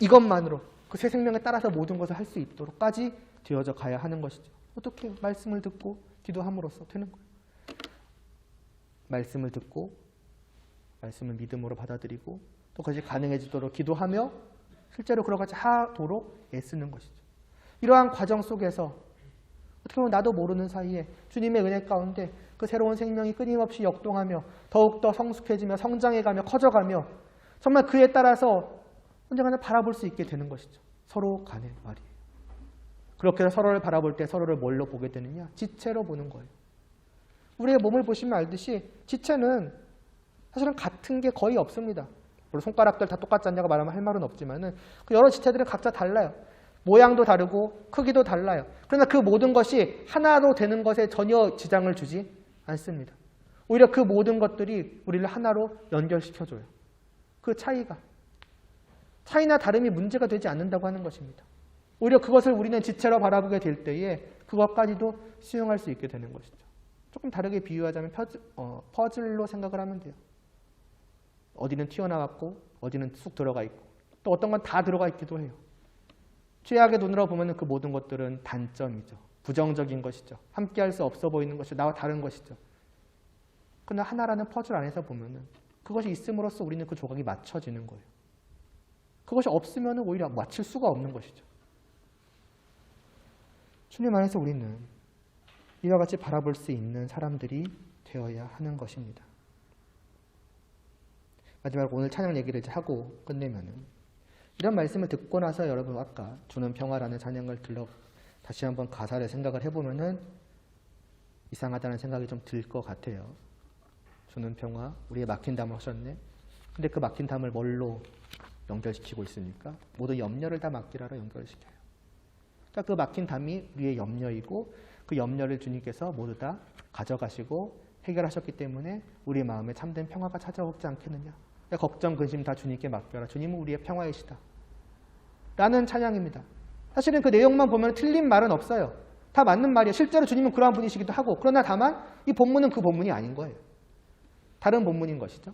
Speaker 2: 이것만으로 그 새 생명에 따라서 모든 것을 할 수 있도록까지 되어져 가야 하는 것이죠. 어떻게 말씀을 듣고 기도함으로써 되는 거예요. 말씀을 듣고 말씀을 믿음으로 받아들이고 또 그것이 가능해지도록 기도하며 실제로 그러같이 하도록 애쓰는 것이죠. 이러한 과정 속에서 어떻게 보면 나도 모르는 사이에 주님의 은혜 가운데 그 새로운 생명이 끊임없이 역동하며 더욱더 성숙해지며 성장해가며 커져가며 정말 그에 따라서 언젠가는 바라볼 수 있게 되는 것이죠. 서로 간에 말이에요. 그렇게 해서 서로를 바라볼 때 서로를 뭘로 보게 되느냐? 지체로 보는 거예요. 우리의 몸을 보시면 알듯이 지체는 사실은 같은 게 거의 없습니다. 물론 손가락들 다 똑같지 않냐고 말하면 할 말은 없지만은 그 여러 지체들은 각자 달라요. 모양도 다르고 크기도 달라요. 그러나 그 모든 것이 하나로 되는 것에 전혀 지장을 주지 않습니다. 오히려 그 모든 것들이 우리를 하나로 연결시켜줘요. 그 차이나 다름이 문제가 되지 않는다고 하는 것입니다. 오히려 그것을 우리는 지체로 바라보게 될 때에 그것까지도 수용할 수 있게 되는 것이죠. 조금 다르게 비유하자면 퍼즐로 생각을 하면 돼요. 어디는 튀어나왔고 어디는 쑥 들어가 있고 또 어떤 건 다 들어가 있기도 해요. 죄악의 눈으로 보면 그 모든 것들은 단점이죠. 부정적인 것이죠. 함께할 수 없어 보이는 것이죠. 나와 다른 것이죠. 그러나 하나라는 퍼즐 안에서 보면 그것이 있음으로써 우리는 그 조각이 맞춰지는 거예요. 그것이 없으면 오히려 맞출 수가 없는 것이죠. 주님 안에서 우리는 이와 같이 바라볼 수 있는 사람들이 되어야 하는 것입니다. 마지막으로 오늘 찬양 얘기를 이제 하고 끝내면은 이런 말씀을 듣고 나서 여러분 아까 주는 평화라는 찬양을 다시 한번 가사를 생각을 해보면은 이상하다는 생각이 좀 들 것 같아요. 주는 평화, 우리의 막힌 담을 하셨네. 근데 그 막힌 담을 뭘로 연결시키고 있습니까? 모두 염려를 다 맡기라로 연결시켜요. 그러니까 그 막힌 담이 우리의 염려이고 그 염려를 주님께서 모두 다 가져가시고 해결하셨기 때문에 우리 마음에 참된 평화가 찾아오지 않겠느냐. 걱정, 근심 다 주님께 맡겨라. 주님은 우리의 평화이시다. 라는 찬양입니다. 사실은 그 내용만 보면 틀린 말은 없어요. 다 맞는 말이에요. 실제로 주님은 그러한 분이시기도 하고 그러나 다만 이 본문은 그 본문이 아닌 거예요. 다른 본문인 것이죠.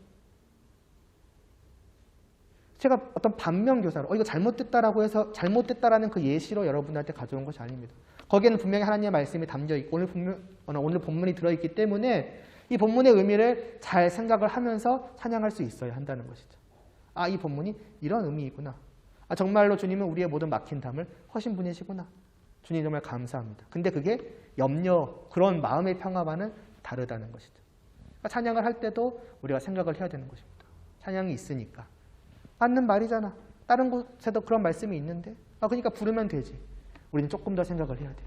Speaker 2: 제가 어떤 반면교사로 이거 잘못됐다라고 해서 잘못됐다라는 그 예시로 여러분한테 가져온 것이 아닙니다. 거기에는 분명히 하나님의 말씀이 담겨 있고 오늘 본문이 들어있기 때문에 이 본문의 의미를 잘 생각을 하면서 찬양할 수 있어야 한다는 것이죠. 아, 이 본문이 이런 의미이구나. 아, 정말로 주님은 우리의 모든 막힌 담을 허신 분이시구나. 주님 정말 감사합니다. 근데 그게 염려, 그런 마음의 평화와는 다르다는 것이죠. 그러니까 찬양을 할 때도 우리가 생각을 해야 되는 것입니다. 찬양이 있으니까. 맞는 말이잖아. 다른 곳에도 그런 말씀이 있는데. 그러니까 부르면 되지. 우리는 조금 더 생각을 해야 돼.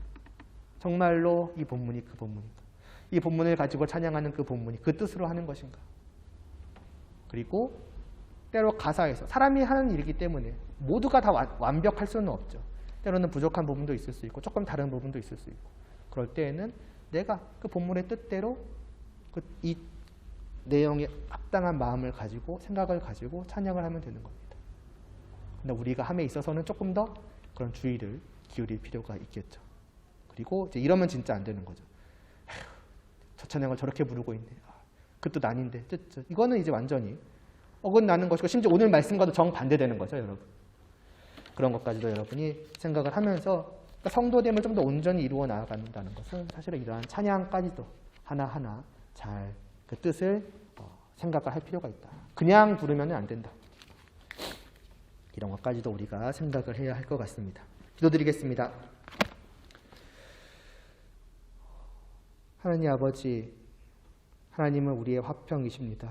Speaker 2: 정말로 이 본문이 그 본문인가? 이 본문을 가지고 찬양하는 그 본문이 그 뜻으로 하는 것인가? 그리고 때로 가사에서 사람이 하는 일이기 때문에 모두가 다 완벽할 수는 없죠. 때로는 부족한 부분도 있을 수 있고 조금 다른 부분도 있을 수 있고 그럴 때에는 내가 그 본문의 뜻대로 이 내용에 합당한 마음을 가지고 생각을 가지고 찬양을 하면 되는 겁니다. 근데 우리가 함에 있어서는 조금 더 그런 주의를 기울일 필요가 있겠죠. 그리고 이제 이러면 진짜 안 되는 거죠. 에휴, 저 찬양을 저렇게 부르고 있네. 그 뜻 아닌데. 이거는 이제 완전히 어긋나는 것이고 심지어 오늘 말씀과도 정반대되는 거죠, 여러분. 그런 것까지도 여러분이 생각을 하면서 그러니까 성도됨을 좀 더 온전히 이루어 나아간다는 것은 사실은 이러한 찬양까지도 하나하나 잘 그 뜻을 생각을 할 필요가 있다. 그냥 부르면 안 된다. 이런 것까지도 우리가 생각을 해야 할 것 같습니다. 기도드리겠습니다. 하나님 아버지, 하나님은 우리의 화평이십니다.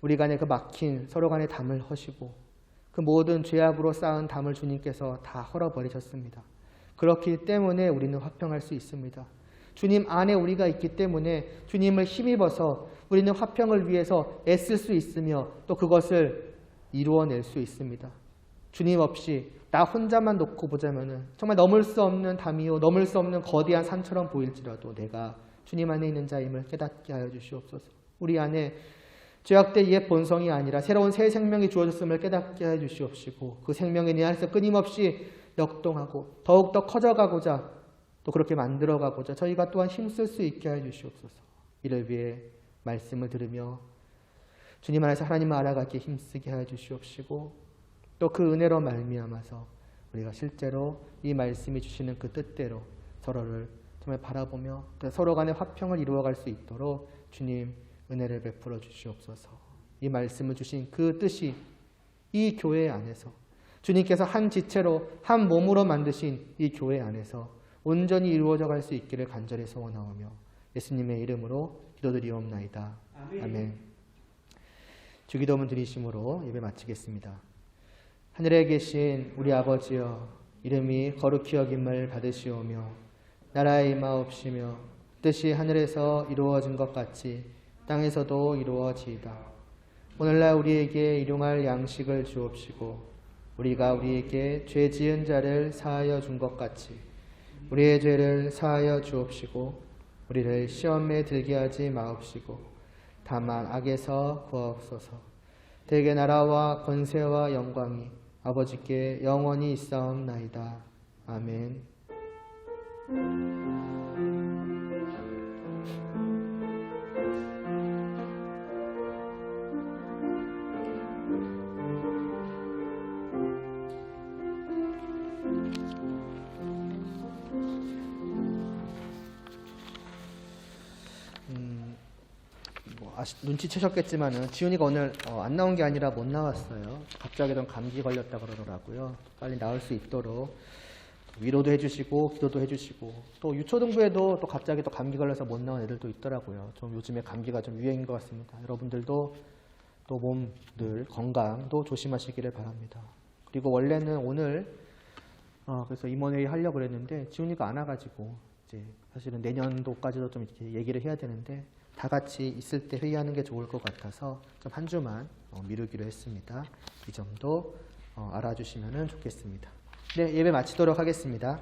Speaker 2: 우리 간에 그 막힌 서로 간의 담을 허시고 그 모든 죄악으로 쌓은 담을 주님께서 다 헐어버리셨습니다. 그렇기 때문에 우리는 화평할 수 있습니다. 주님 안에 우리가 있기 때문에 주님을 힘입어서 우리는 화평을 위해서 애쓸 수 있으며 또 그것을 이루어낼 수 있습니다. 주님 없이 나 혼자만 놓고 보자면은 정말 넘을 수 없는 담이요 넘을 수 없는 거대한 산처럼 보일지라도 내가 주님 안에 있는 자임을 깨닫게 하여 주시옵소서. 우리 안에 죄악된 옛 본성이 아니라 새로운 새 생명이 주어졌음을 깨닫게 하여 주시옵시고 그 생명에 내 안에서 끊임없이 역동하고 더욱더 커져가고자 또 그렇게 만들어가고자 저희가 또한 힘쓸 수 있게 하여 주시옵소서. 이를 위해 말씀을 들으며 주님 안에서 하나님을 알아가기에 힘쓰게 하여 주시옵시고 또 그 은혜로 말미암아서 우리가 실제로 이 말씀이 주시는 그 뜻대로 서로를 정말 바라보며 서로 간의 화평을 이루어갈 수 있도록 주님 은혜를 베풀어 주시옵소서. 이 말씀을 주신 그 뜻이 이 교회 안에서 주님께서 한 지체로 한 몸으로 만드신 이 교회 안에서 온전히 이루어져 갈 수 있기를 간절히 소원하오며 예수님의 이름으로 기도드리옵나이다. 아멘. 주기도문 드리심으로 예배 마치겠습니다. 하늘에 계신 우리 아버지여, 이름이 거룩히 여김을 받으시오며 나라의 임하옵시며 뜻이 하늘에서 이루어진 것 같이 땅에서도 이루어지이다. 오늘날 우리에게 일용할 양식을 주옵시고 우리가 우리에게 죄 지은 자를 사하여 준 것 같이 우리의 죄를 사하여 주옵시고 우리를 시험에 들게 하지 마옵시고 다만 악에서 구하옵소서. 대개 나라와 권세와 영광이 아버지께 영원히 있사옵나이다. 아멘. 눈치채셨겠지만은 지훈이가 오늘 안 나온 게 아니라 못 나왔어요. 갑자기 좀 감기 걸렸다 그러더라고요. 빨리 나을 수 있도록 위로도 해주시고 기도도 해주시고 또 유초등부에도 또 갑자기 또 감기 걸려서 못 나온 애들도 있더라고요. 좀 요즘에 감기가 좀 유행인 것 같습니다. 여러분들도 또 몸들 건강도 조심하시기를 바랍니다. 그리고 원래는 오늘 그래서 임원회의 하려고 그랬는데 지훈이가 안 와가지고 이제 사실은 내년도까지도 좀 이렇게 얘기를 해야 되는데 다 같이 있을 때 회의하는 게 좋을 것 같아서 좀 한 주만 미루기로 했습니다. 이 점도 알아주시면 좋겠습니다. 네, 예배 마치도록 하겠습니다.